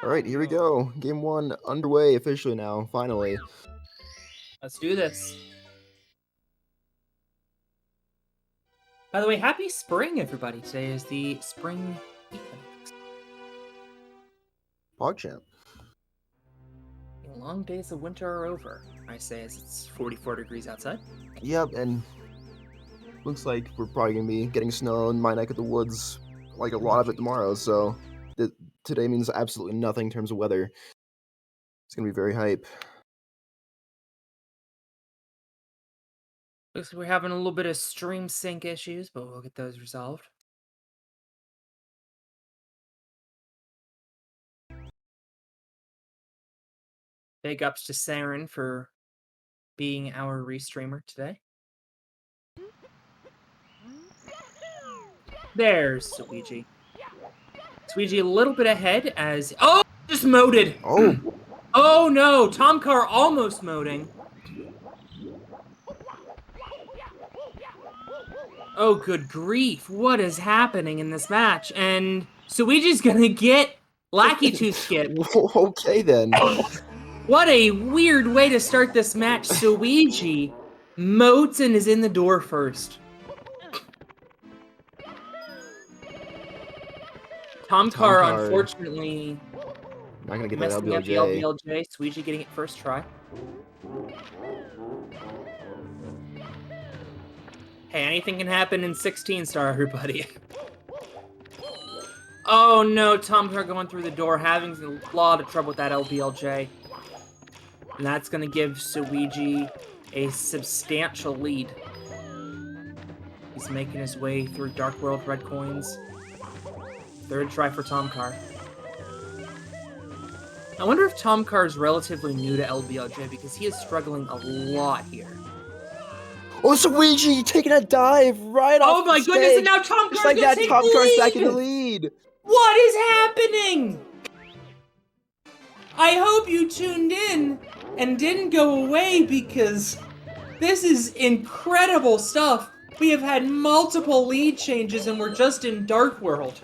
Alright, here we go. Game 1 underway officially now, finally. Let's do this. By the way, happy spring, everybody. Today is the spring equinox. PogChamp. The long days of winter are over, I say as it's 44 degrees outside. Yep, and looks like we're probably going to be getting snow in my neck of the woods, like a lot of it tomorrow, so today means absolutely nothing in terms of weather. It's going to be very hype. Looks like we're having a little bit of stream sync issues, but we'll get those resolved. Big ups to Saren for being our restreamer today. There's Suigi. Suigi a little bit ahead as... Oh! Just moded! Oh! Oh no! Thomkar almost moding. Oh, good grief. What is happening in this match? And Suigi's gonna get Lackey Tooth skip. Okay, then. What a weird way to start this match. Suigi moats and is in the door first. Thomkar, unfortunately, not gonna get messing that up the LBLJ. Suigi getting it first try. Hey, anything can happen in 16-star, everybody. Oh no, Thomkar going through the door, having a lot of trouble with that LBLJ. And that's going to give Suigi a substantial lead. He's making his way through Dark World red coins. Third try for Thomkar. I wonder if Thomkar is relatively new to LBLJ because he is struggling a lot here. Oh, Suigi taking a dive right off. Oh my goodness! And now Thomkar's just like that, Thomkar's back in the lead. What is happening? I hope you tuned in and didn't go away because this is incredible stuff. We have had multiple lead changes and we're just in Dark World.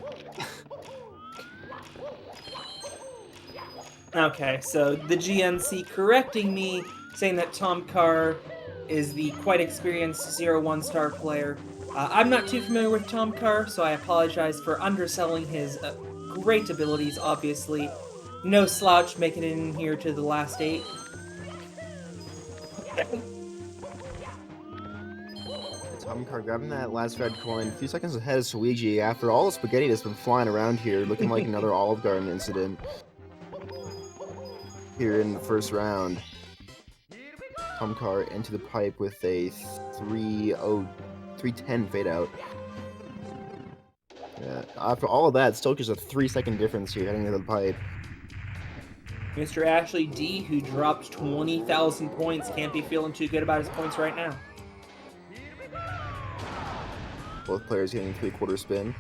Okay, so the GNC correcting me, saying that Thomkar is the quite experienced 0-1 star player. I'm not too familiar with Thomkar, so I apologize for underselling his great abilities, obviously. No slouch making it in here to the last 8. Thomkar grabbing that last red coin, a few seconds ahead of Suigi after all the spaghetti that's been flying around here, looking like another Olive Garden incident here in the first round. Thomkar into the pipe with a 310 fade out. Yeah, after all of that, still just a 3-second difference here heading into the pipe. Mr. Ashley D, who dropped 20,000 points, can't be feeling too good about his points right now. Both players getting 3/4 spin.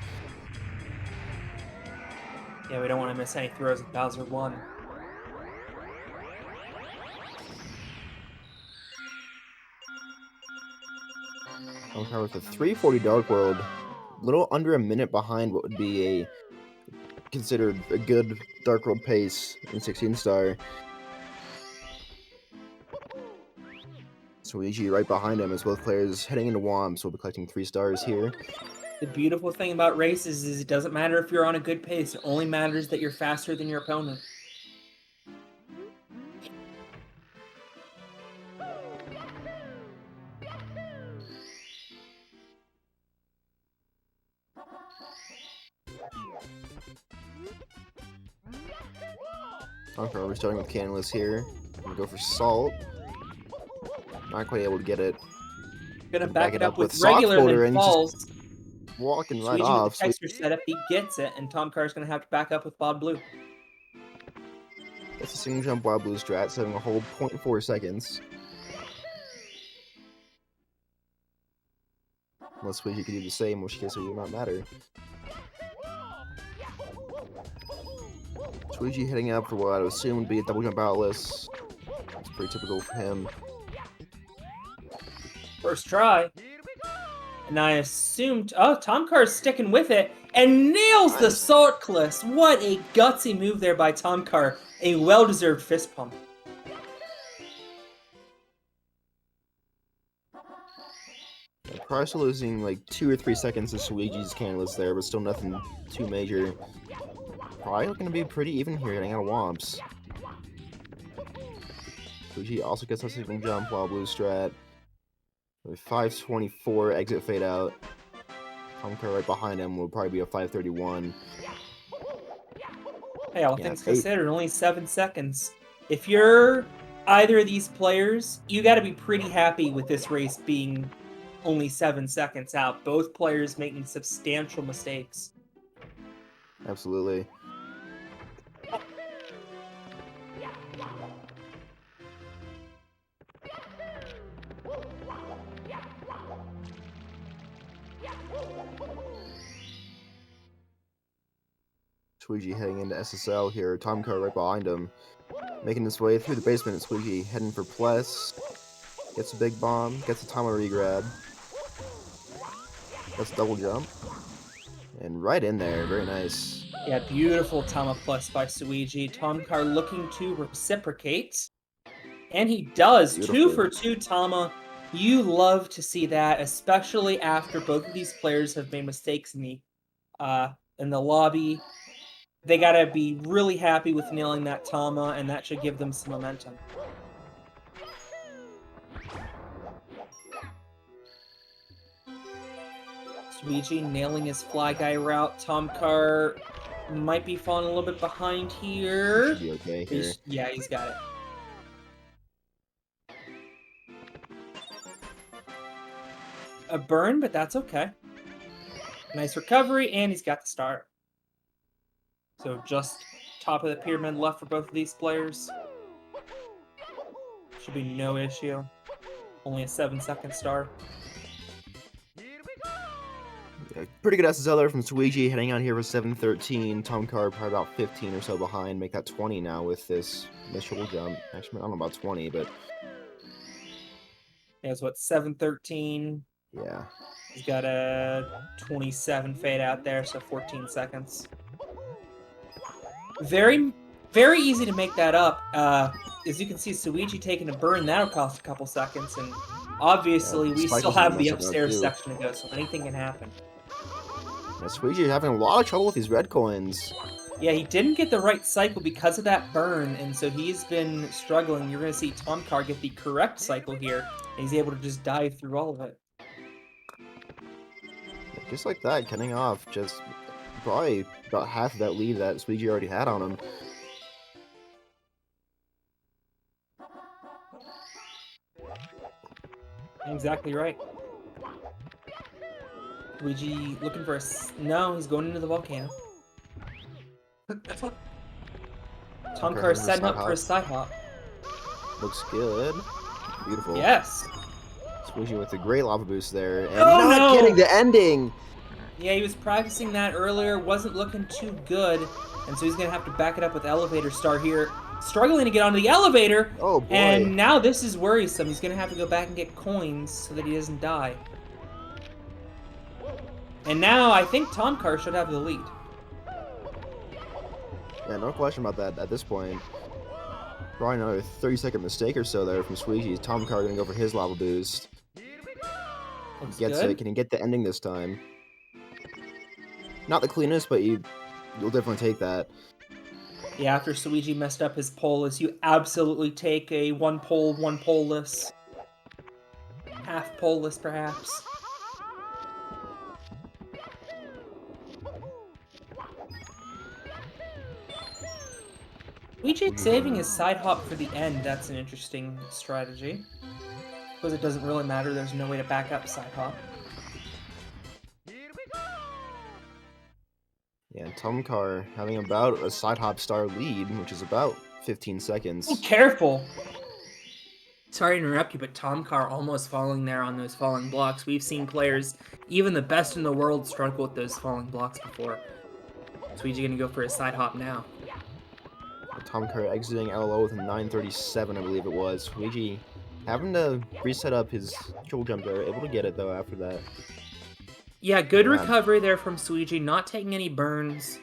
Yeah, we don't want to miss any throws with Bowser 1. Thomkar with a 340 Dark World, a little under a minute behind what would be considered a good Dark World pace in 16-star. Suigi right behind him as both players heading into Womp, so we'll be collecting 3 stars here. The beautiful thing about races is it doesn't matter if you're on a good pace, it only matters that you're faster than your opponent. Thomkar, we're starting with Cannonless here. I'm gonna go for Salt. Not quite able to get it. Gonna back it up with regular and falls. Walking right Suigi off. With the texture setup, he gets it, and Thomkar's gonna have to back up with Bob Blue. That's a single jump Wild Blue strat, saving a whole 0.4 seconds. Unless Suigi could do the same, in which case it would not matter. Suigi heading up for what I would assume would be a double jump outless. It's pretty typical for him. First try. And I assumed, oh, Thomkar's sticking with it and nails the Nice. salt cliffs. What a gutsy move there by Thomkar. A well-deserved fist pump. Probably still losing like 2 or 3 seconds to Suigi's canvas there, but still nothing too major. Probably going to be pretty even here, getting out of womps. Suigi also gets a single jump while blue strat. With 524 exit fade out. Thomkar right behind him will probably be a 531. Hey, all Yeah, things 8. considered, only 7 seconds. If you're either of these players, you got to be pretty happy with this race being only 7 seconds out. Both players making substantial mistakes. Absolutely. Suigi heading into SSL here. Thomkar right behind him. Making his way through the basement. Suigi heading for Pless. Gets a big bomb. Gets a Tama regrab. Gets a double jump. And right in there. Very nice. Yeah, beautiful Tama plus by Suigi. Thomkar looking to reciprocate. And he does. Beautifully. 2 for 2 Tama. You love to see that, especially after both of these players have made mistakes in the lobby. They gotta be really happy with nailing that Tama, and that should give them some momentum. Suigi nailing his fly guy route. Thomkar might be falling a little bit behind here. Should be okay here. Yeah, he's got it. A burn, but that's okay. Nice recovery, and he's got the start. So just top of the pyramid left for both of these players. Should be no issue. Only a 7-second star. Yeah, pretty good SSL there from Suigi, heading on here for 713. Thomkar probably about 15 or so behind. Make that 20 now with this initial jump. Actually, I don't know about 20, but... He has, what, 713? Yeah. He's got a 27 fade out there, so 14 seconds. Very, very easy to make that up. As you can see, Suigi taking a burn, that'll cost a couple seconds, and obviously we still have the upstairs section to go, so anything can happen. Yeah, Suigi is having a lot of trouble with these red coins. Yeah, he didn't get the right cycle because of that burn, and so he's been struggling. You're going to see Thomkar get the correct cycle here, and he's able to just dive through all of it. Just like that, cutting off just probably about half of that lead that Suigi already had on him. Exactly right. Luigi looking for a... No, he's going into the volcano. Thomkar setting up for a side hop. Looks good. Beautiful. Yes. Suigi with a great lava boost there. And Oh, not getting the ending! Yeah, he was practicing that earlier. Wasn't looking too good. And so he's going to have to back it up with Elevator Star here. Struggling to get onto the elevator. Oh, boy. And now this is worrisome. He's going to have to go back and get coins so that he doesn't die. And now I think Thomkar should have the lead. Yeah, no question about that at this point. Probably another 30-second mistake or so there from Suigi. Thomkar going to go for his lava boost. Looks Gets good. it. Can he get the ending this time? Not the cleanest, but you'll definitely take that. Yeah, after Suigi messed up his pole-less, you absolutely take a one pole-less. Half pole-less, perhaps. Suigi saving his side hop for the end, that's an interesting strategy. Because it doesn't really matter, there's no way to back up side hop. Yeah, Thomkar having about a side hop star lead, which is about 15 seconds. Oh, careful! Sorry to interrupt you, but Thomkar almost falling there on those falling blocks. We've seen players, even the best in the world, struggle with those falling blocks before. Suigi gonna go for his side hop now. Thomkar exiting LLO with a 937, I believe it was. Suigi having to reset up his triple jump there, able to get it though after that. Yeah, good Yeah. recovery there from Suigi, not taking any burns,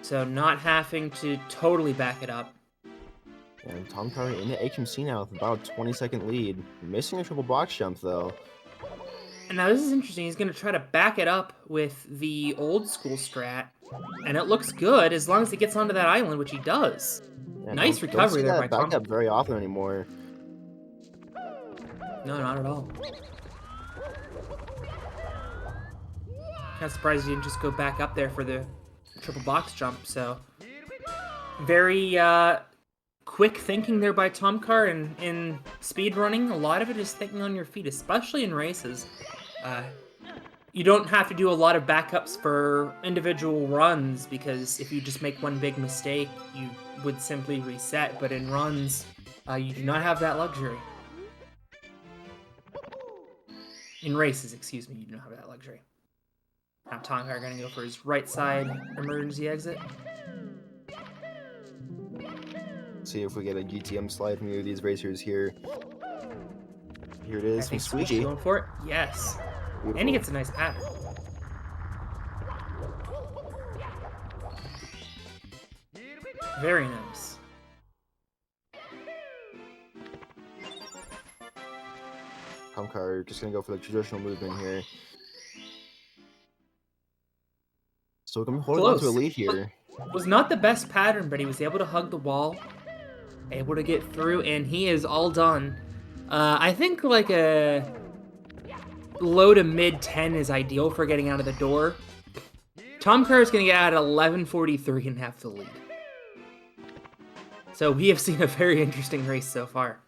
so not having to totally back it up. And Thomkar into HMC now with about a 20-second lead. Missing a triple box jump, though. And now this is interesting. He's going to try to back it up with the old school strat, and it looks good as long as he gets onto that island, which he does. Yeah, Nice don't recovery see there by that back up Thomkar. very often anymore. No, not at all. Kind of surprised he didn't just go back up there for the triple box jump, so... Very, quick thinking there by Thomkar, and in speedrunning, a lot of it is thinking on your feet, especially in races. You don't have to do a lot of backups for individual runs, because if you just make one big mistake, you would simply reset, but in runs, you do not have that luxury. In races, excuse me, you do not have that luxury. Now Thomkar going to go for his right side emergency exit. See if we get a GTM slide from either of these racers here. Here it is I from think Suigi. going for it. Yes. Beautiful. And he gets a nice pattern. Very nice. Thomkar just gonna go for the traditional movement here. So I'm holding on to a Close. lead here. Was not the best pattern, but he was able to hug the wall, able to get through, and he is all done. I think like a low to mid 10 is ideal for getting out of the door. Thomkar is going to get out at 11:43 and have the lead. So we have seen a very interesting race so far.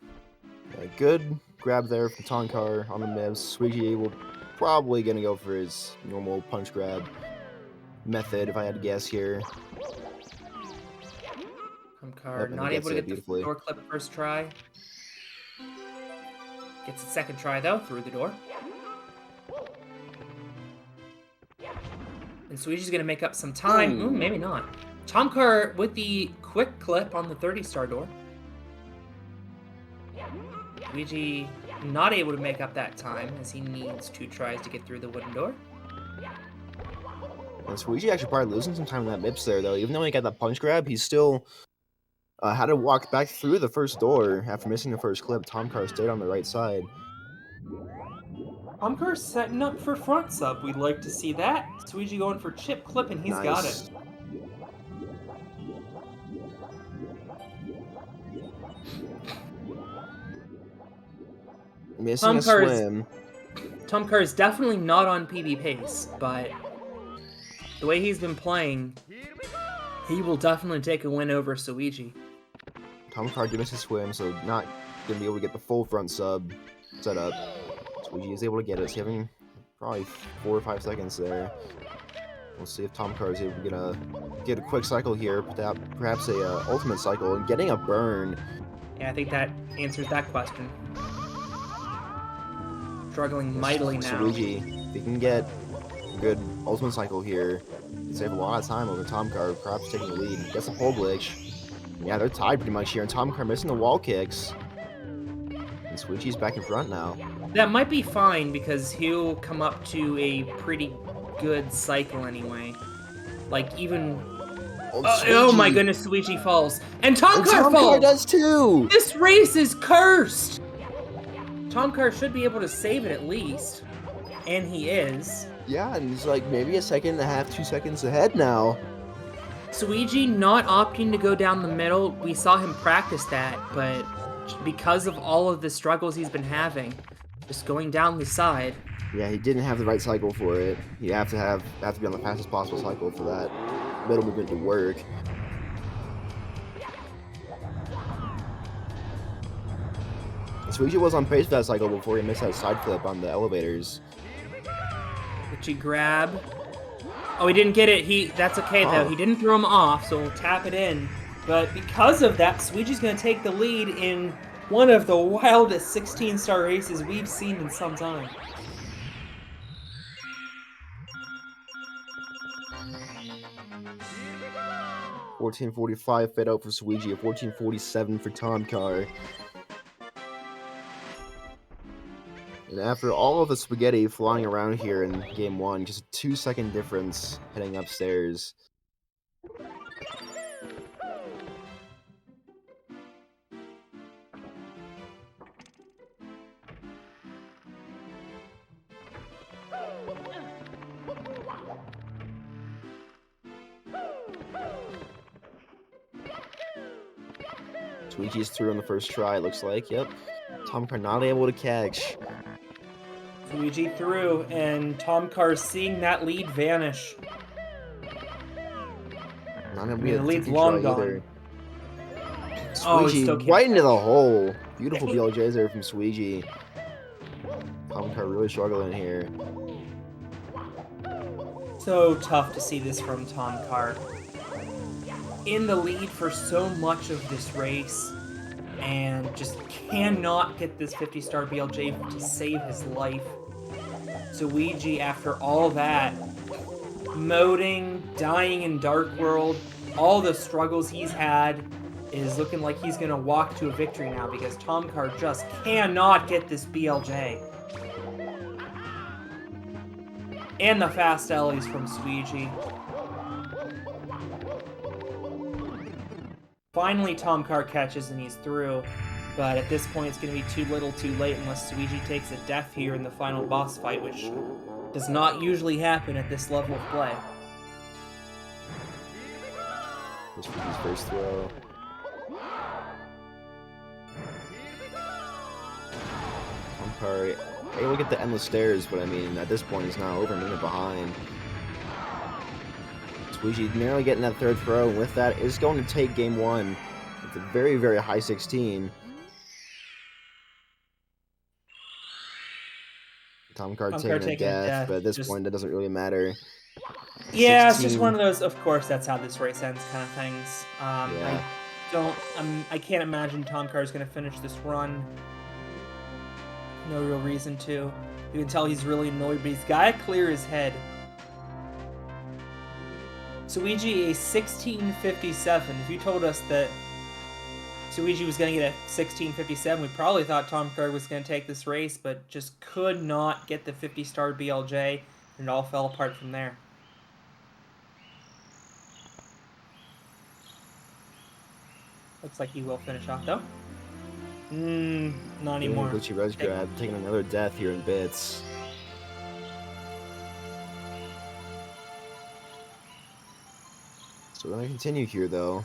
Yeah, good grab there from Thomkar on the miss. Suigi will probably gonna go for his normal punch grab method, if I had to guess here. Thomkar Yep, and not he able gets to it get the beautifully. door clip first try. Gets a second try though, through the door. And Suigi's gonna make up some time. Ooh, maybe not. Thomkar with the quick clip on the 30-star door. Suigi not able to make up that time as he needs 2 tries to get through the wooden door. And Suigi actually probably losing some time in that MIPS there, though. Even though he got that punch grab, he still had to walk back through the first door after missing the first clip. Thomkar stayed on the right side. Thomkar setting up for front sub. We'd like to see that. Suigi going for chip clip, and he's got it. Missing a swim. Thomkar is definitely not on PB pace, but the way he's been playing, he will definitely take a win over Suigi. Thomkar did miss a swim, so not going to be able to get the full front sub set up. Suigi is able to get it, saving probably 4 or 5 seconds there. We'll see if Thomkar is able to get a quick cycle here, perhaps a ultimate cycle, and getting a burn. Yeah, I think that answers that question. Struggling mightily now. Suigi, if he can get a good ultimate cycle here, save a lot of time over Thomkar, perhaps taking the lead. Gets a pole glitch. Yeah, they're tied pretty much here, and Thomkar missing the wall kicks. And Suigi's back in front now. That might be fine, because he'll come up to a pretty good cycle anyway. Like, even... Oh my goodness, Suigi falls. And Thomkar falls! Thomkar does too! This race is cursed! Thomkar should be able to save it at least. And he is. Yeah, and he's like maybe a second and a half, 2 seconds ahead now. Suigi not opting to go down the middle. We saw him practice that, but because of all of the struggles he's been having, just going down the side. Yeah, he didn't have the right cycle for it. You have to be on the fastest possible cycle for that middle movement to work. Suigi was on pace for that cycle before he missed that side flip on the elevators. Which he grab. Oh, he didn't get it. That's okay though. He didn't throw him off, so we'll tap it in. But because of that, Suigi's going to take the lead in one of the wildest 16-star races we've seen in some time. $14.45 fed out for Suigi, a $14.47 for Thomkar. And after all of the spaghetti flying around here in game 1, just a 2-second difference heading upstairs. Suigi's through on the first try, it looks like. Yep. Thomkar not able to catch. Suigi through, and Thomkar seeing that lead vanish. Not able to The get a lead's tippy long try gone. either. Oh, he still Suigi can't right into the catch. hole. Beautiful BLJs there from Suigi. Thomkar really struggling here. So tough to see this from Thomkar. In the lead for so much of this race, and just cannot get this 50-star BLJ to save his life. Suigi, after all that, moding, dying in Dark World, all the struggles he's had, is looking like he's going to walk to a victory now because Thomkar just cannot get this BLJ. And the fast Ellie's from Suigi. Finally, Thomkar catches and he's through, but at this point it's going to be too little too late unless Suigi takes a death here in the final boss fight, which does not usually happen at this level of play. Here's Suigi's first throw. Thomkar able to get the endless stairs, but I mean, at this point he's now over a minute behind. Suigi nearly getting that third throw, and with that is going to take game 1 with a very, very high 16. Thomkar taking a death, but at this point, that doesn't really matter. Yeah, 16. It's just one of those, of course, that's how this race ends kind of things. Yeah. I can't imagine Thomkar is going to finish this run. No real reason to. You can tell he's really annoyed, but he's got to clear his head. Suigi, a 1657. If you told us that Suigi was going to get a 1657, we probably thought Thomkar was going to take this race, but just could not get the 50-star BLJ, and it all fell apart from there. Looks like he will finish off, though. Not anymore. Glitchy res grab, taking another death here in bits. So we're going to continue here, though.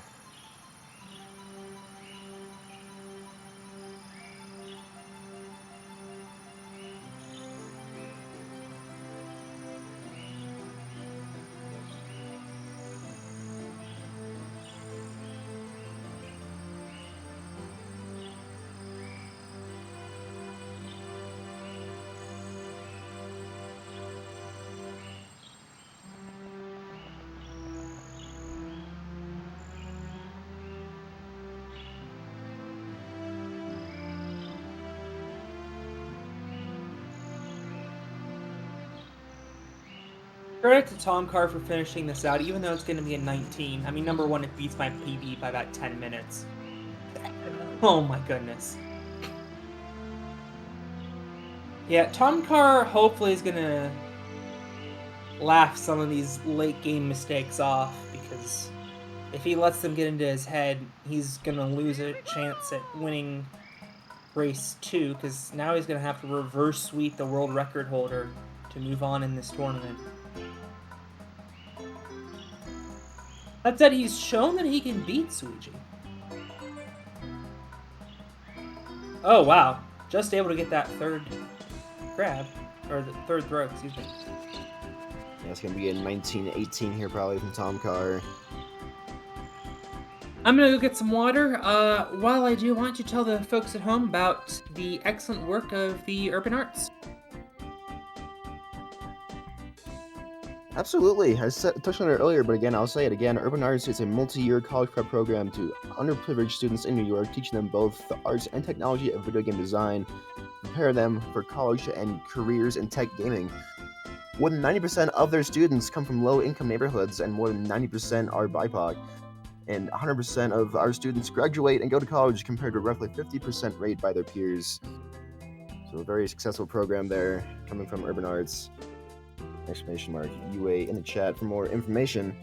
Credit to Thomkar for finishing this out, even though it's going to be a 19. I mean, number one, it beats my PB by about 10 minutes. Oh my goodness. Yeah, Thomkar hopefully is going to laugh some of these late game mistakes off, because if he lets them get into his head, he's going to lose a chance at winning race 2, because now he's going to have to reverse sweep the world record holder to move on in this tournament. That said, he's shown that he can beat Suigi. Oh, wow. Just able to get that third grab. Or the third throw, excuse me. Yeah, it's going to be a 19-18 here probably from Thomkar. I'm going to go get some water. While I do, why don't you tell the folks at home about the excellent work of the Urban Arts? Absolutely. I touched on it earlier, but again, I'll say it again. Urban Arts is a multi-year college prep program to underprivileged students in New York, teaching them both the arts and technology of video game design, prepare them for college and careers in tech gaming. More than 90% of their students come from low-income neighborhoods, and more than 90% are BIPOC. And 100% of our students graduate and go to college, compared to roughly 50% rate by their peers. So a very successful program there coming from Urban Arts. Exclamation mark UA in the chat for more information.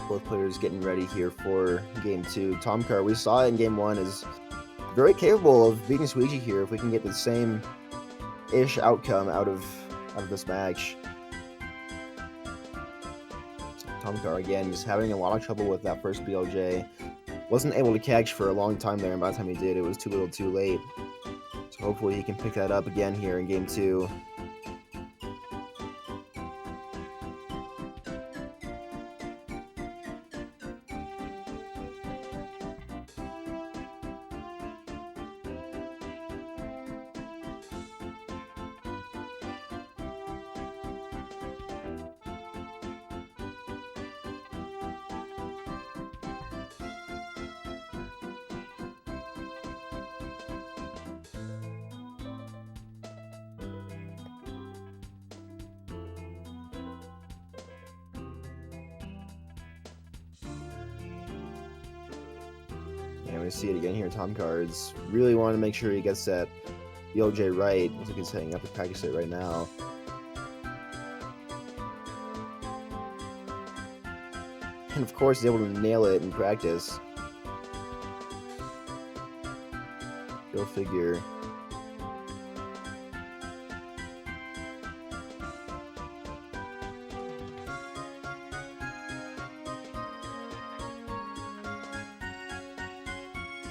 Both players getting ready here for game 2. Thomkar, we saw it in game 1, is very capable of beating Suigi here if we can get the same-ish outcome out of this match. So Thomkar again is having a lot of trouble with that first BLJ. Wasn't able to catch for a long time there, and by the time he did, it was too little too late. So hopefully he can pick that up again here in game 2. And we see it again here. Thomkar is really wanting to make sure he gets that BLJ right. Looks like he's setting up to practice it right now. And of course, he's able to nail it in practice. Go figure.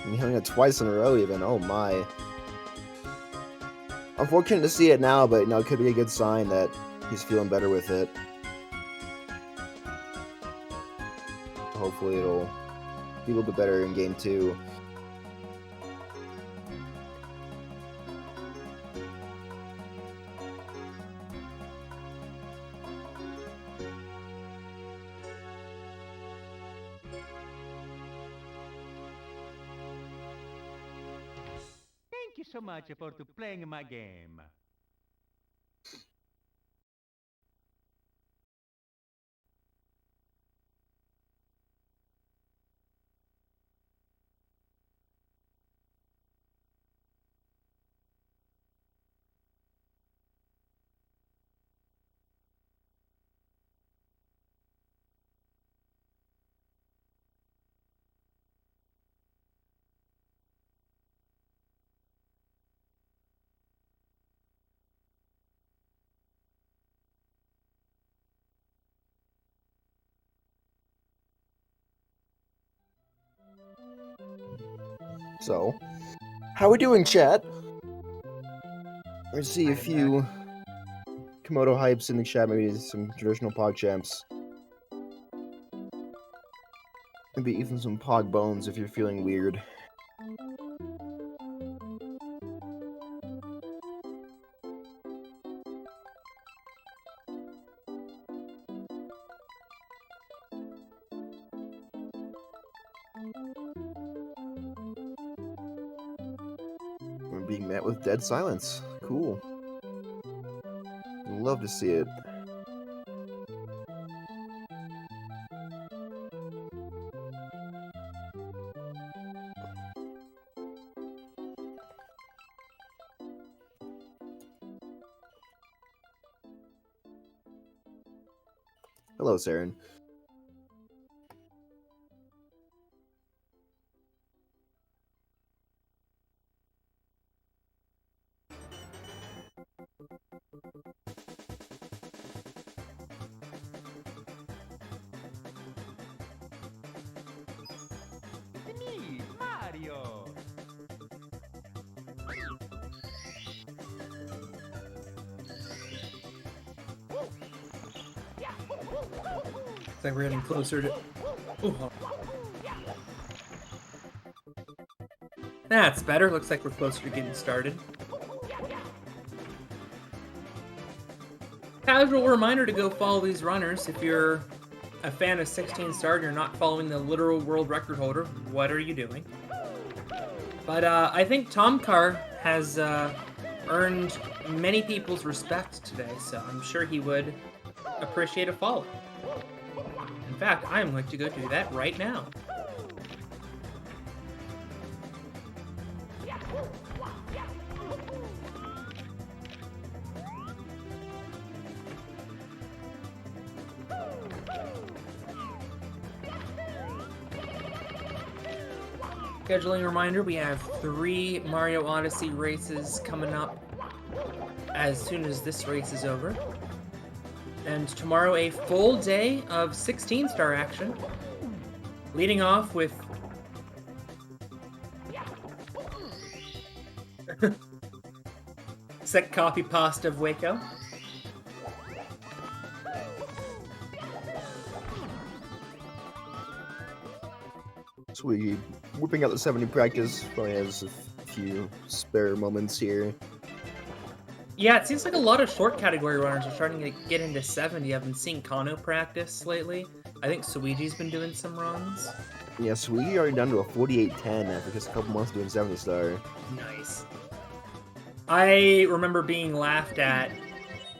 And hitting it twice in a row even, oh my. Unfortunate to see it now, but it could be a good sign that he's feeling better with it. Hopefully it'll be a little bit better in game 2. Thank you so much for playing my game. So, how we doing, chat? Let me see a few Komodo hypes in the chat, maybe some traditional Pog champs. Maybe even some Pog bones if you're feeling weird. We're being met with dead silence. Cool. Love to see it. Hello, Saren. Me, Mario. It's like we're getting closer to... Ooh. That's better. Looks like we're closer to getting started. Casual reminder to go follow these runners. If you're a fan of 16 star and you're not following the literal world record holder, what are you doing? But I think Thomkar has earned many people's respect today, so I'm sure he would appreciate a follow. In fact, I am going to go do that right now. Scheduling reminder, we have 3 Mario Odyssey races coming up as soon as this race is over. And tomorrow a full day of 16-star action. Leading off with... Set copy pasta of Waco. Suigi whipping out the 70 practice, probably has a few spare moments here. Yeah, it seems like a lot of short category runners are starting to get into 70. I've been seeing Kano practice lately. I think Suigi's been doing some runs. Yeah, Suigi already down to a 48-10 after just a couple months doing 70-star. Nice. I remember being laughed at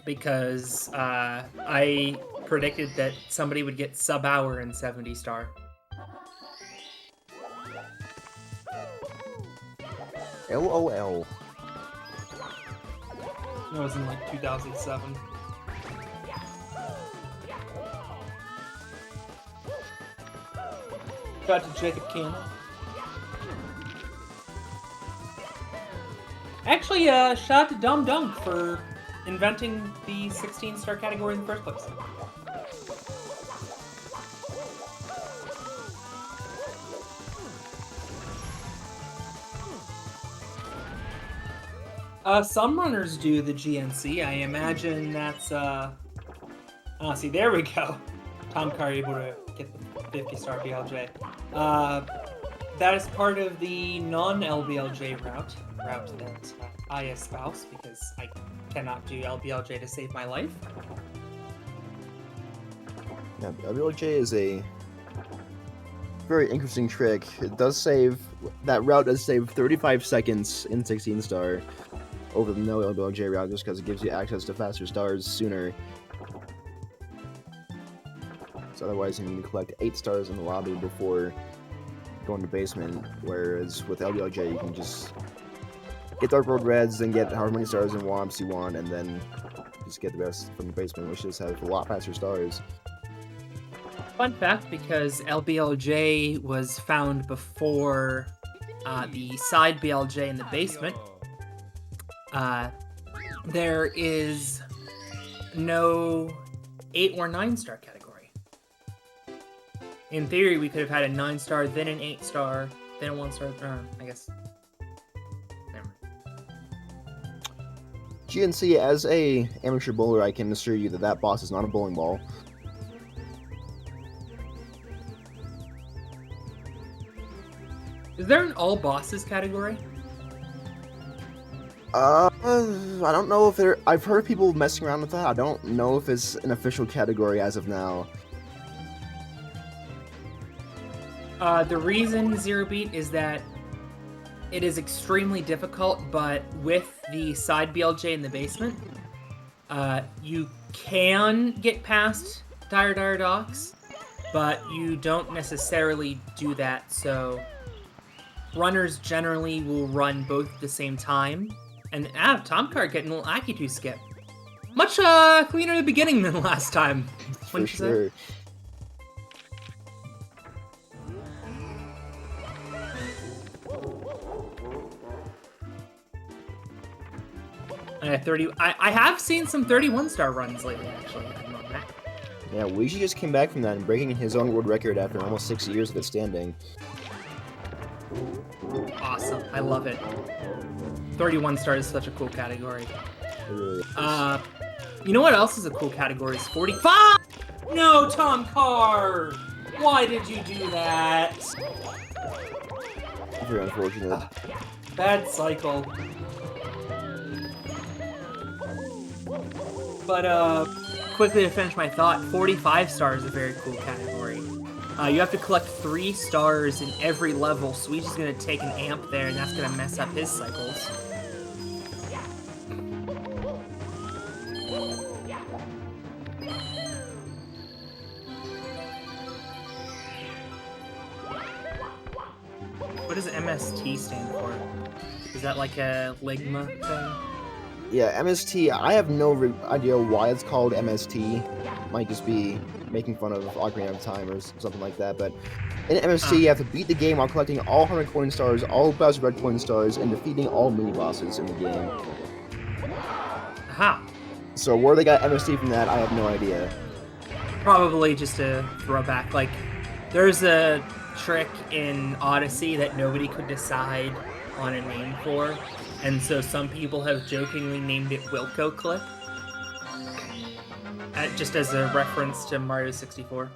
because I predicted that somebody would get sub-hour in 70-star. LOL. That was in like 2007. Shout to Jacob King. Actually, shout out to Dumb Dunk for inventing the 16-star category in the first place. Some runners do the GNC. I imagine that's, see, there we go. Thomkar able to get the 50-star BLJ. That is part of the non-LBLJ route that I espouse, because I cannot do LBLJ to save my life. Yeah, LBLJ is a very interesting trick. It does save, that route does save 35 seconds in 16-star over the no LBLJ route, just because it gives you access to faster stars sooner. So otherwise you need to collect 8 stars in the lobby before going to basement, whereas with LBLJ you can just get Dark World Reds and get however many stars and Womps you want, and then just get the rest from the basement, which just has a lot faster stars. Fun fact, because LBLJ was found before the side BLJ in the basement, there is no 8 or 9-star category. In theory, we could have had a 9-star, then an 8-star, then a 1-star. I guess. Never mind. GNC, as a amateur bowler, I can assure you that that boss is not a bowling ball. Is there an all bosses category? I don't know if there. I've heard people messing around with that. I don't know if it's an official category as of now. The reason Zero Beat is that it is extremely difficult, but with the side BLJ in the basement, you can get past Dire Docks, but you don't necessarily do that, so runners generally will run both at the same time. And Thomkar getting a little Akitu skip. Much cleaner at the beginning than last time. For sure. I have seen some 31-star runs lately, actually. Yeah, Luigi just came back from that and breaking his own world record after almost 6 years of it standing. Awesome. I love it. 31-star is such a cool category. It really is. You know what else is a cool category? Is 45! No, Thomkar! Why did you do that? Very unfortunate. Bad cycle. But, quickly to finish my thought, 45 star is a very cool category. You have to collect 3 stars in every level. Suigi's gonna take an amp there, and that's gonna mess up his cycles. What does MST stand for? Is that like a Ligma thing? Yeah, MST. I have no idea why it's called MST. Might just be making fun of Ocarina of Time or something like that. But in MST, you have to beat the game while collecting all 100 coin stars, all Bowser Red coin stars, and defeating all mini bosses in the game. Aha. So where they got MST from that, I have no idea. Probably just a throwback. Like, there's a trick in Odyssey that nobody could decide on a name for, and so some people have jokingly named it Wilco Clip, just as a reference to Mario 64.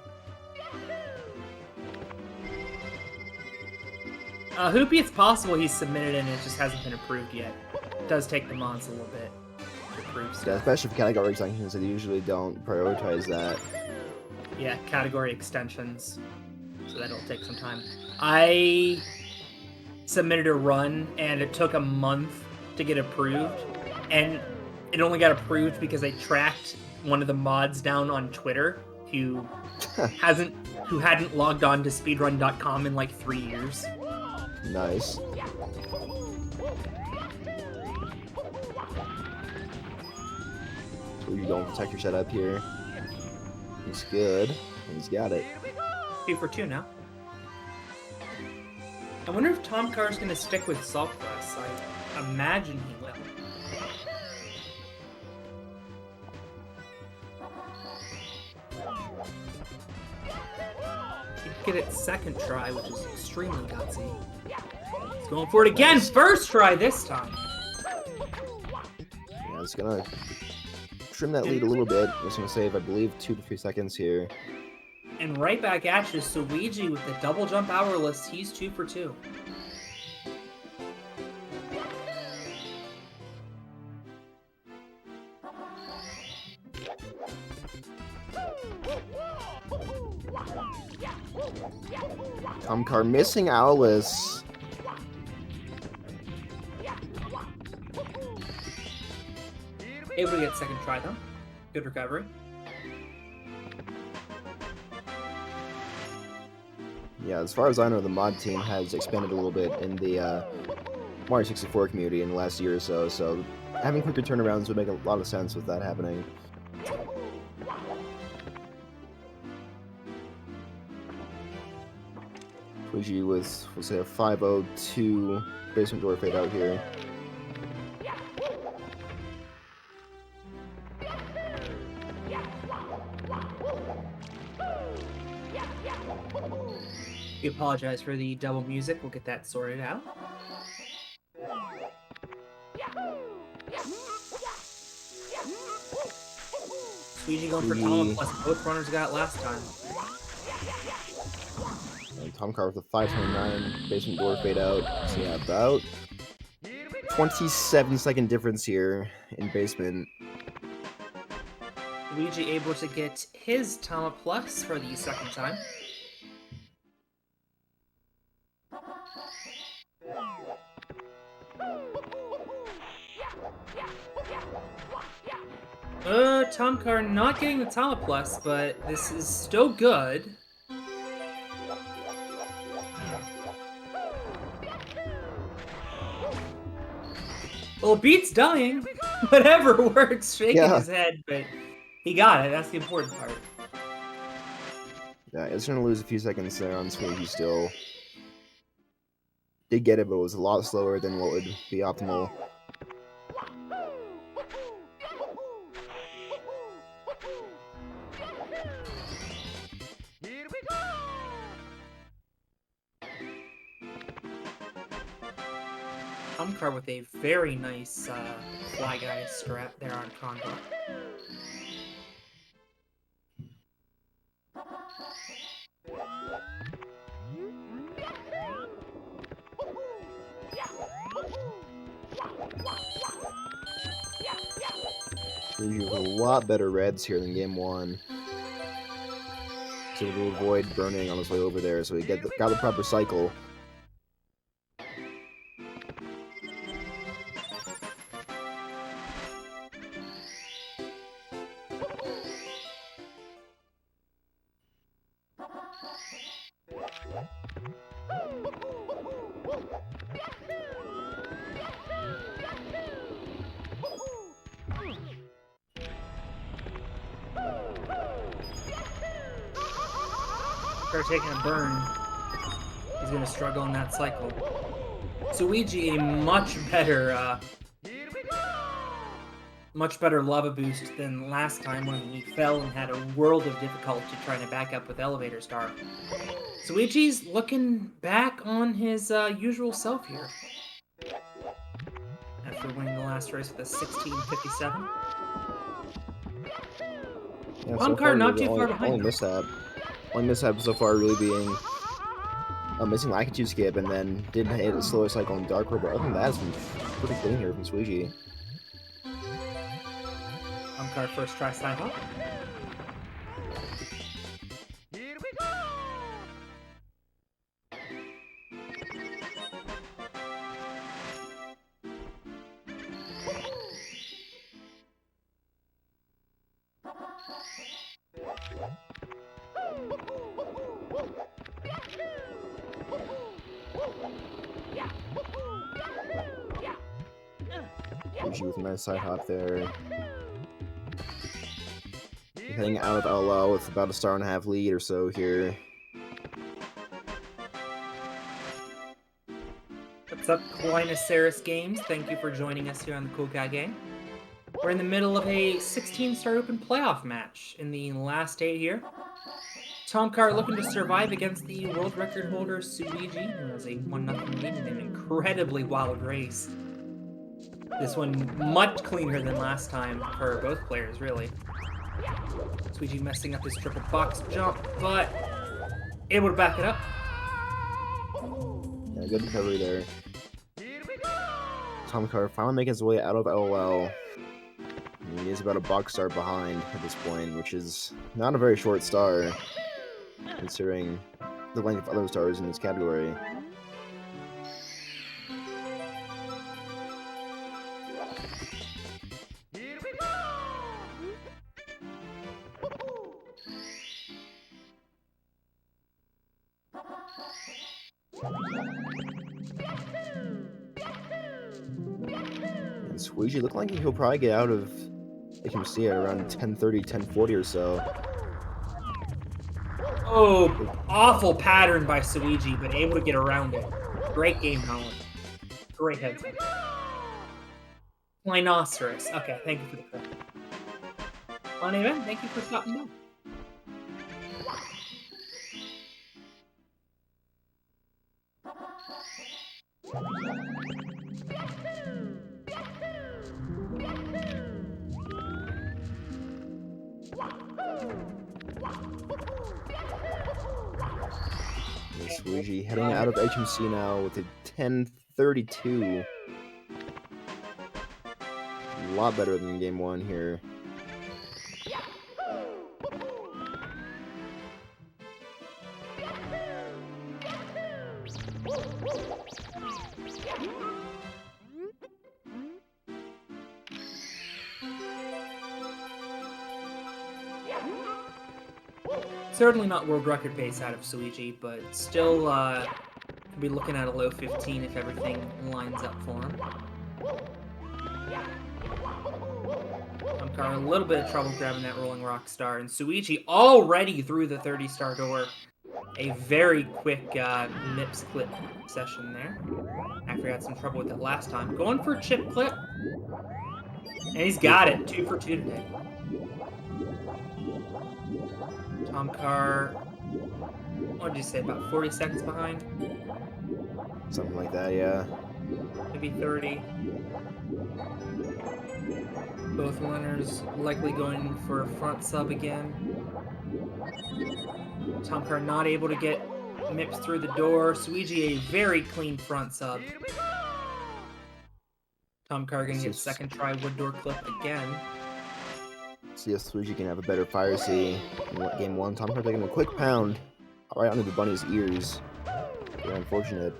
Hoopy, it's possible he's submitted and it just hasn't been approved yet. It does take the mods a little bit to approve stuff. Yeah, especially for category extensions, they usually don't prioritize that. Yeah, category extensions. So that'll take some time. I submitted a run and it took a month to get approved. And it only got approved because I tracked one of the mods down on Twitter who hadn't logged on to speedrun.com in like 3 years. Nice. So you don't protect your setup here. He's good. He's got it. 2 for 2 now. I wonder if Thomkar's going to stick with Salt Quest. I imagine he will. He get it second try, which is extremely gutsy. He's going for it again! Nice. First try this time! Yeah, it's gonna trim that lead a little bit. It's gonna save, I believe, 2 to 3 seconds here. And right back at you, Suigi with the double jump hourless. He's 2 for 2. Thomkar missing Owless. Able to get second try though. Good recovery. Yeah, as far as I know, the mod team has expanded a little bit in the Mario 64 community in the last year or so, so having quicker turnarounds would make a lot of sense with that happening. Suigi with, we'll say, a 502 basement door fade out here. We apologize for the double music. We'll get that sorted out. Suigi going for Tama plus both runners got last time. And Thomkar with a 529 basement door fade out. So yeah, about 27-second difference here in basement. Luigi able to get his Tama plus for the second time. Thomkar not getting the Tama plus, but this is still good. Well, Beat's dying. Whatever works, shaking his head, but he got it. That's the important part. Yeah, it's gonna lose a few seconds there on Suigi still. Did get it, but it was a lot slower than what would be optimal. Thomkar with a very nice Fly Guy strat there on Conga. Suigi with a lot better reds here than game 1. So to avoid burning on his way over there, so he got the proper cycle. Tomkar taking a burn. He's going to struggle in that cycle. Suigi, a much better lava boost than last time when he fell and had a world of difficulty trying to back up with Elevator Star. Suigi's looking back on his usual self here. After winning the last race with a 16:57. Yeah, Thomkar not too far behind. Only mishap so far really being a missing Lakitu skip, and then didn't hit a slower cycle in Dark Road, but other than that, it's been pretty clean here from Suigi. Thomkar first try side hop. Suigi with a nice side hop there. Heading out of LL with about a 1.5 star lead or so here. What's up, Quinoceros Games? Thank you for joining us here on the Cool Guy Game. We're in the middle of a 16-star open playoff match in the last 8 here. Thomkar looking to survive against the world record holder Suigi, who has a 1-0 lead in an incredibly wild race. This one much cleaner than last time for both players, really. Suigi messing up his triple box jump, but able to back it up. Yeah, good recovery there. Thomkar finally making his way out of LOL. He is about a box star behind at this point, which is not a very short star, considering the length of other stars in this category. And Suigi look like he'll probably get out of HMC at around 10:30, 10:40 or so. Oh, awful pattern by Suigi, but able to get around it. Great game, Holland. Great heads up. Quinoceros. Okay, thank you for the credit. On event, thank you for stopping by. Suigi heading out of HMC now with a 10:32. A lot better than game 1 here. Certainly not world record pace out of Suigi, but still could be looking at a low 15 if everything lines up for him. Thomkar a little bit of trouble grabbing that rolling rock star, and Suigi already through the 30-star door. A very quick MIPS clip session there. After he had some trouble with it last time. Going for a chip clip. And he's got it. 2 for 2 today. Thomkar, what did you say, about 40 seconds behind? Something like that, yeah. Maybe 30. Both winners likely going for a front sub again. Thomkar not able to get MIPS through the door. Suigi a very clean front sub. Thomkar gonna get second try wood door clip again. See if Suigi can have a better fire C in game 1. Thomkar taking a quick pound right under the bunny's ears. Very unfortunate.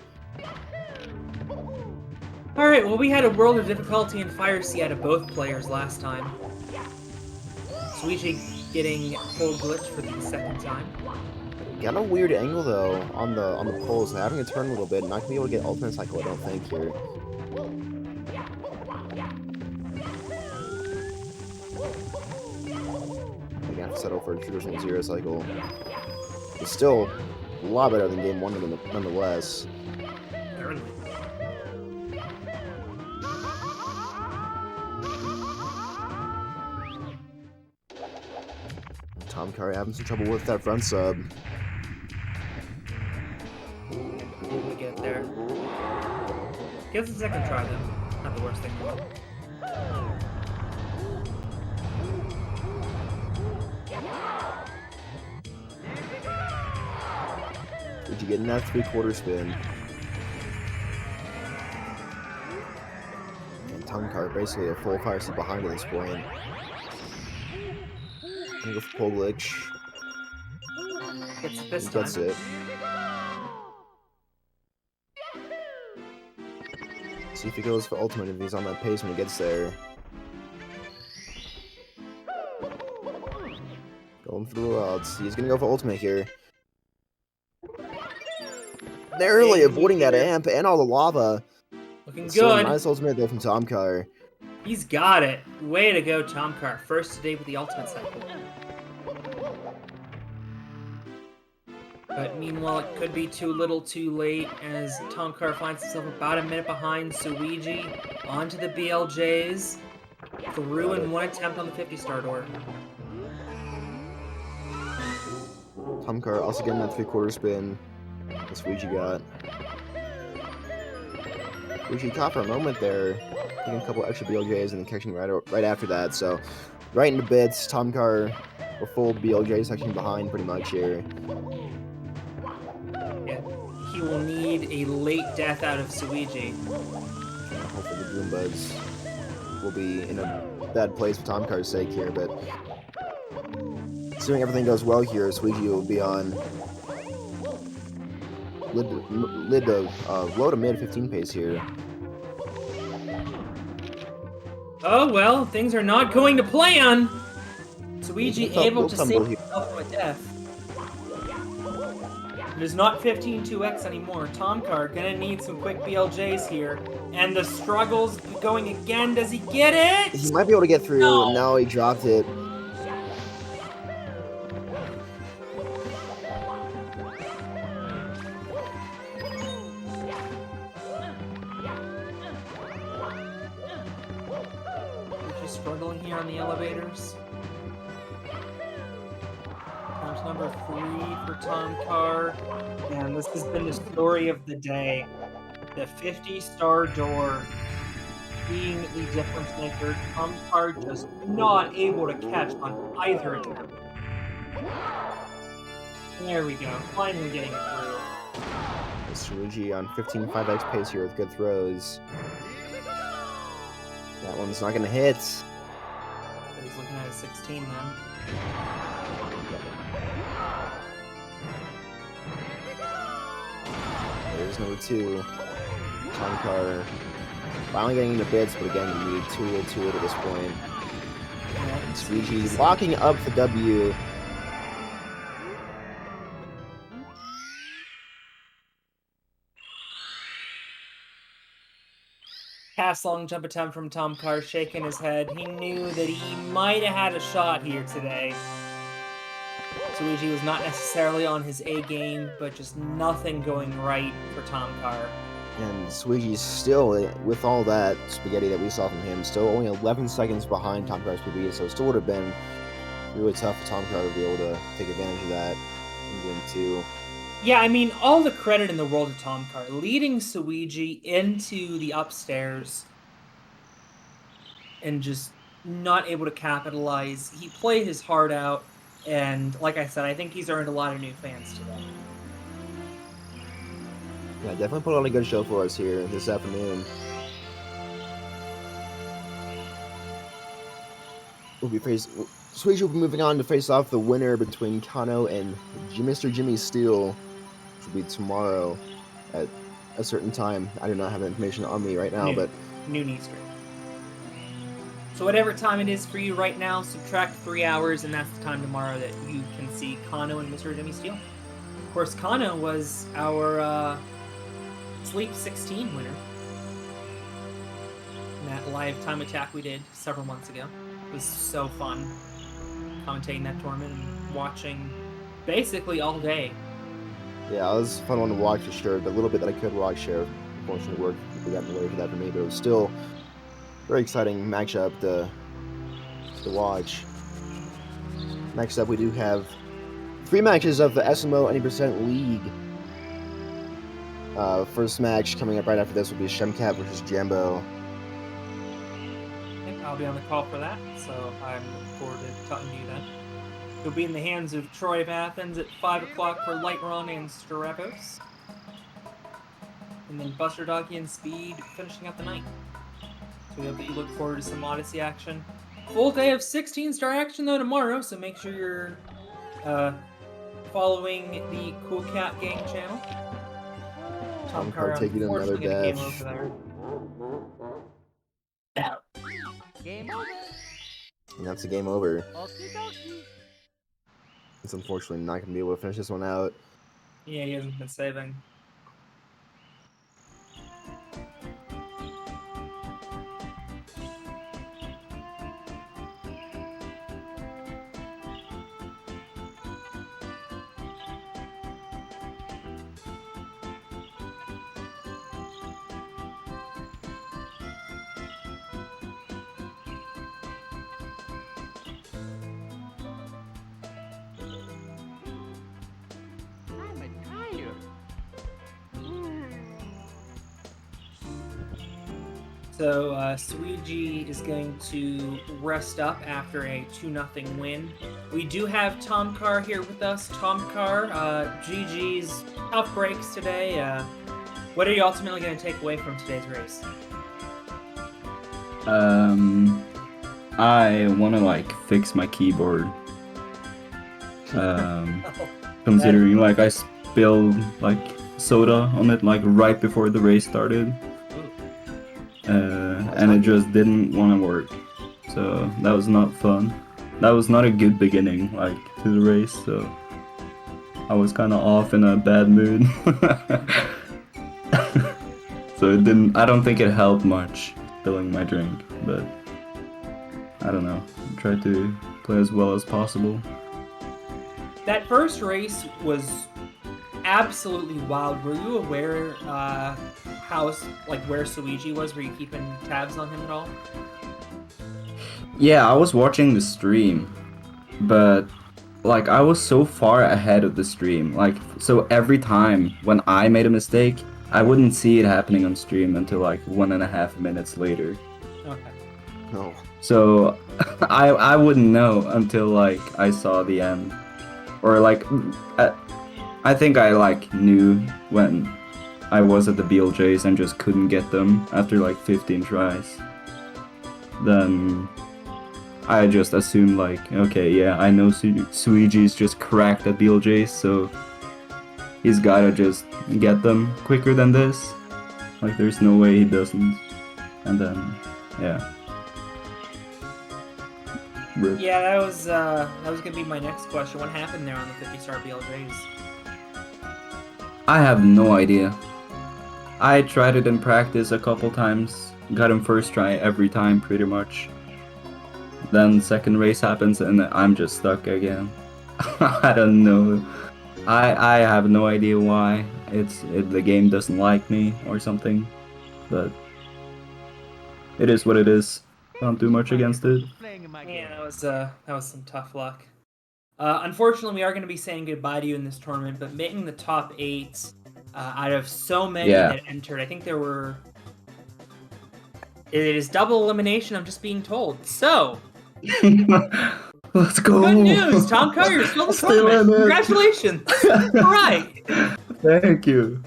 Alright, well we had a world of difficulty in fire C out of both players last time. Suigi getting full glitch for the second time. Got a weird angle though on the poles, having to turn a little bit. Not gonna be able to get ultimate cycle, I don't think here. Gonna have to settle for a traditional 0 cycle. It's still a lot better than game 1 nonetheless. Certainly. Thomkar having some trouble with that front sub. Will we get there? Give us a second try, though. Not the worst thing in the world. Did you get in that 3/4 spin? And Thomkar basically a full fire seat behind at this point. Gonna go for pole glitch. Gets it this He time. gets it. See if he goes for ultimate if he's on that pace when he gets there. Going for the rods. He's gonna go for ultimate here. Narrowly avoiding that amp and all the lava. Looking Still a good. nice ultimate there from Thomkar. He's got it. Way to go, Thomkar. First today with the ultimate cycle. But meanwhile, it could be too little too late as Thomkar finds himself about a minute behind Suigi onto the BLJs. Through in one attempt on the 50-star door. Thomkar also getting that 3/4 spin. That's Suigi got. Suigi caught for a moment there, taking a couple extra BLJs and then catching right after that. So, right into bits. Thomkar a full BLJ section behind pretty much here. Yeah, he will need a late death out of Suigi. Hopefully the Goombas will be in a bad place for Thomkar's sake here, but assuming everything goes well here, Suigi will be on low to mid 15 pace here. Oh well, things are not going to plan. Suigi able to tumble save here. himself from a death. It is not 15-2x anymore. Thomkar gonna need some quick BLJs here. And the struggle's going again. Does he get it? He might be able to get through. No. Now he dropped it. Suigi struggling here on the elevators. Times number 3 for Thomkar. And this has been the story of the day. The 50-star door being the difference maker. Thomkar just not able to catch on either attempt. There we go. Finally getting it through. Suigi on 15.5x pace here with good throws. That one's not gonna hit. But he's looking at a 16 then. There's number 2. Thomkar finally getting into bits, but again, you need too little at this point. And Suigi locking up the W. Cast long jump attempt from Thomkar, shaking his head. He knew that he might have had a shot here today. Suigi was not necessarily on his A game, but just nothing going right for Thomkar. And Suigi's still, with all that spaghetti that we saw from him, still only 11 seconds behind Thomkar's PB, so it still would have been really tough for Thomkar to be able to take advantage of that in game 2. Yeah, I mean, all the credit in the world to Thomkar, leading Suigi into the upstairs and just not able to capitalize. He played his heart out, and like I said, I think he's earned a lot of new fans today. Yeah, definitely put on a good show for us here this afternoon. Suigi will be moving on to face off the winner between Kano and Mr. Jimmy Steele, which will be tomorrow at a certain time. I do not have that information on me right now, but Noon Eastern. So whatever time it is for you right now, subtract 3 hours, and that's the time tomorrow that you can see Kano and Mr. Jimmy Steele. Of course, Kano was our Sleep 16 winner in that live time attack we did several months ago. It was so fun commentating that tournament and watching basically all day. Yeah, it was a fun one to watch for sure. The little bit that I could watch share, unfortunately, work got in the way for that for me, but it was still a very exciting matchup to watch. Next up, we do have 3 matches of the SMO Any Percent League. First match coming up right after this will be Shemcat versus Jambo. Yep, I'll be on the call for that, so I'm looking forward to talking to you then. You'll be in the hands of Troy of Athens at 5 o'clock for Lightron and Strapos. And then Buster Doggy and Speed finishing up the night. So we hope that you look forward to some Odyssey action. Full day of 16-star action though tomorrow, so make sure you're following the Cool Cat Gang channel. Thomkar taking another unfortunately got a game dash. over there. Game over. And that's the game over. Okie dokie. It's unfortunately not going to be able to finish this one out. Yeah, he hasn't been saving. I'm tired. So Suigi is going to rest up after a 2-0 win. We do have Thomkar here with us. Thomkar, GG's tough breaks today. What are you ultimately going to take away from today's race? I want to like fix my keyboard. Considering like I spilled like soda on it like right before the race started. And it just didn't want to work, so that was not fun. That was not a good beginning, like, to the race, so I was kind of off in a bad mood. So it didn't. I don't think it helped much spilling my drink, but I don't know. I tried to play as well as possible. That first race was absolutely wild. Were you aware where Suigi was? Were you keeping tabs on him at all? Yeah, I was watching the stream, but like I was so far ahead of the stream. Like, so every time when I made a mistake, I wouldn't see it happening on stream until like 1.5 minutes later. Okay. No. So I wouldn't know until like I saw the end, or like I think I like knew when I was at the BLJs and just couldn't get them after like 15 tries. Then I just assumed like, okay, yeah, I know Suigi's just cracked at BLJs, so he's gotta just get them quicker than this. Like, there's no way he doesn't. And then, yeah. Rip. Yeah, that was gonna be my next question. What happened there on the 50-star BLJs? I have no idea. I tried it in practice a couple times, got him first try every time pretty much. Then second race happens and I'm just stuck again. I don't know. I have no idea why. The game doesn't like me or something, but it is what it is. Can't do much against it. Playing in my Yeah, game. that was some tough luck. Unfortunately, we are going to be saying goodbye to you in this tournament, but making the top 8 out of so many Yeah. that entered, I think there were... It is double elimination, I'm just being told. So, Let's go! good news! Thomkar, you're still in the Still tournament! in it. Congratulations! All right! Thank you.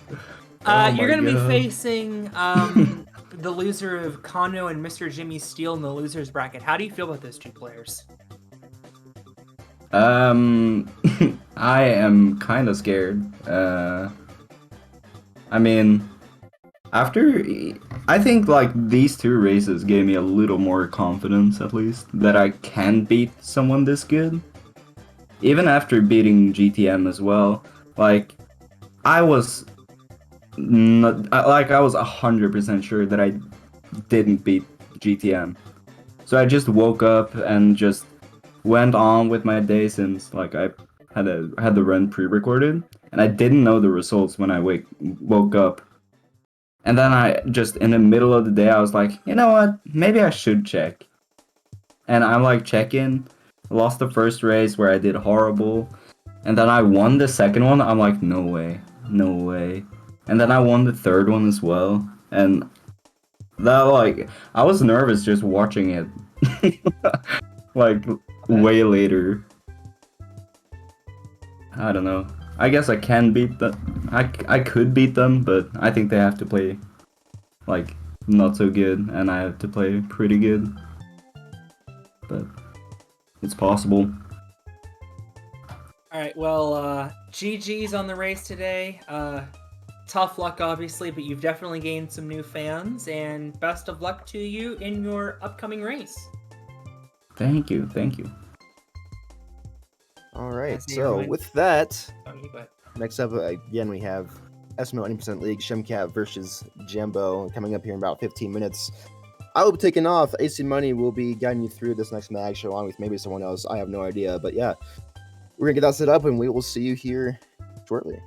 Oh You're my going to be God. facing the loser of Kono and Mr. Jimmy Steele in the loser's bracket. How do you feel about those 2 players? I am kind of scared. I mean, I think like these 2 races gave me a little more confidence, at least, that I can beat someone this good. Even after beating GTM as well, like I was I was 100% sure that I didn't beat GTM. So I just woke up and just went on with my day since like I had the run pre-recorded, and I didn't know the results when I woke up. And then I just in the middle of the day I was like, you know what? Maybe I should check. And I'm like checking, lost the first race where I did horrible, and then I won the second one. I'm like, no way, no way. And then I won the third one as well, and that like I was nervous just watching it, like way later. I don't know. I guess I can beat them. I could beat them, but I think they have to play like not so good, and I have to play pretty good. But it's possible. All right, well, GG's on the race today. Tough luck, obviously, but you've definitely gained some new fans, and best of luck to you in your upcoming race. Thank you, thank you. All right, That's the so win. with that, Oh, you go ahead. next up again we have SMO 90% League Shemcat versus Jambo coming up here in about 15 minutes. I will be taking off. AC Money will be guiding you through this next match along with maybe someone else. I have no idea, but yeah, we're gonna get that set up and we will see you here shortly.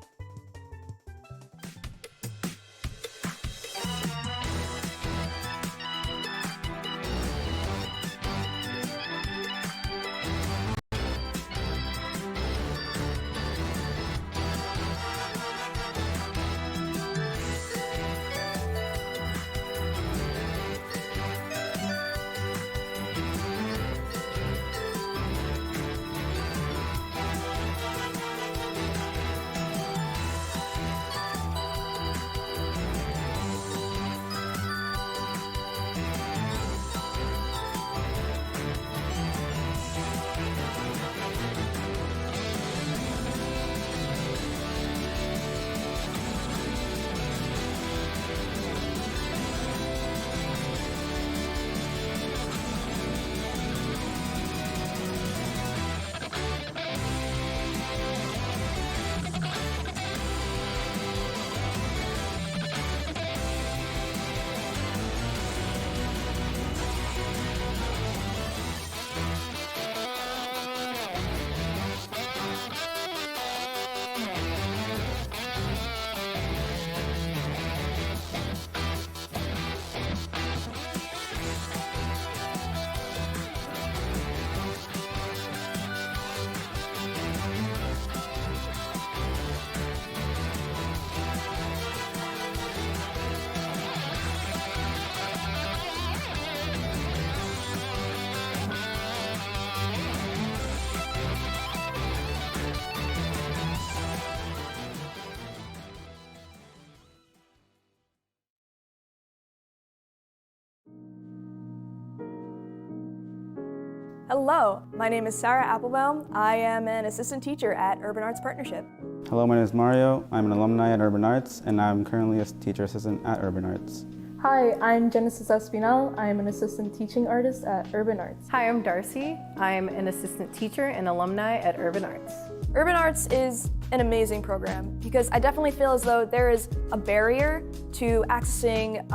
Hello, my name is Sarah Applebaum. I am an assistant teacher at Urban Arts Partnership. Hello, my name is Mario. I'm an alumni at Urban Arts, and I'm currently a teacher assistant at Urban Arts. Hi, I'm Genesis Espinal. I am an assistant teaching artist at Urban Arts. Hi, I'm Darcy. I'm an assistant teacher and alumni at Urban Arts. Urban Arts is an amazing program because I definitely feel as though there is a barrier to accessing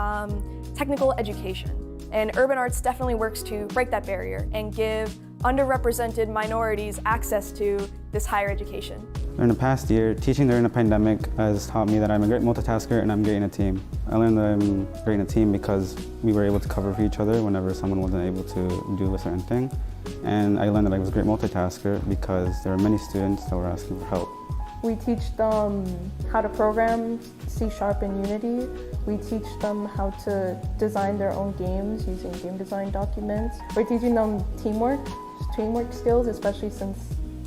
technical education. And Urban Arts definitely works to break that barrier and give underrepresented minorities access to this higher education. During the past year, teaching during the pandemic has taught me that I'm a great multitasker and I'm great in a team. I learned that I'm great in a team because we were able to cover for each other whenever someone wasn't able to do a certain thing. And I learned that I was a great multitasker because there were many students that were asking for help. We teach them how to program C# and Unity. We teach them how to design their own games using game design documents. We're teaching them teamwork skills, especially since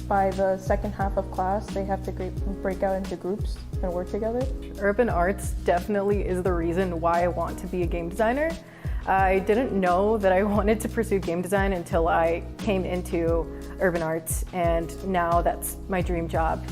by the second half of class, they have to break out into groups and work together. Urban Arts definitely is the reason why I want to be a game designer. I didn't know that I wanted to pursue game design until I came into Urban Arts, and now that's my dream job.